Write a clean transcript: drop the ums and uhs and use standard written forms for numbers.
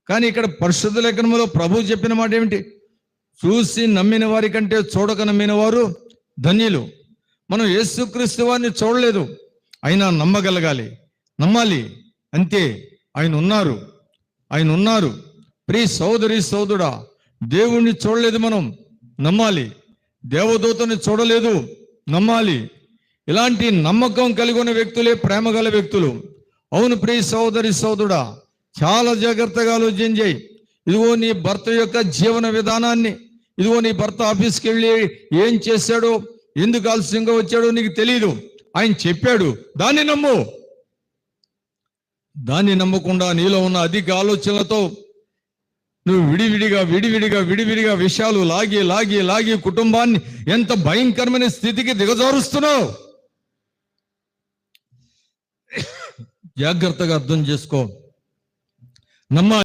కానీ ఇక్కడ పరిశుద్ధ లేఖనంలో ప్రభు చెప్పిన మాట ఏమిటి? చూసి నమ్మిన వారి కంటే చూడక నమ్మిన వారు ధన్యులు. మనం యేసుక్రీస్తు వారిని చూడలేదు, అయినా నమ్మగలగాలి, నమ్మాలి, అంతే. ఆయన ఉన్నారు. ప్రియ సోదరి సోదరుడా, దేవుణ్ణి చూడలేదు, మనం నమ్మాలి. దేవదూతని చూడలేదు, నమ్మాలి. ఇలాంటి నమ్మకం కలిగి ఉన్న వ్యక్తులే ప్రేమ గల వ్యక్తులు. అవును ప్రియ సోదరి సోదరుడా, చాలా జాగ్రత్తగా ఆలోచన చేయి. ఇదిగో నీ భర్త యొక్క జీవన విధానాన్ని, ఇదిగో నీ భర్త ఆఫీస్కి వెళ్ళి ఏం చేశాడో, ఎందుకు ఆలస్యంగా వచ్చాడో నీకు తెలియదు. ఆయన చెప్పాడు, దాన్ని నమ్ము. దాన్ని నమ్మకుండా నీలో ఉన్న అధిక ఆలోచనలతో నువ్వు విడివిడిగా విషయాలు లాగి కుటుంబాన్ని ఎంత భయంకరమైన స్థితికి దిగజారుస్తున్నావు. జాగ్రత్తగా అర్థం చేసుకో, నమ్మాలి.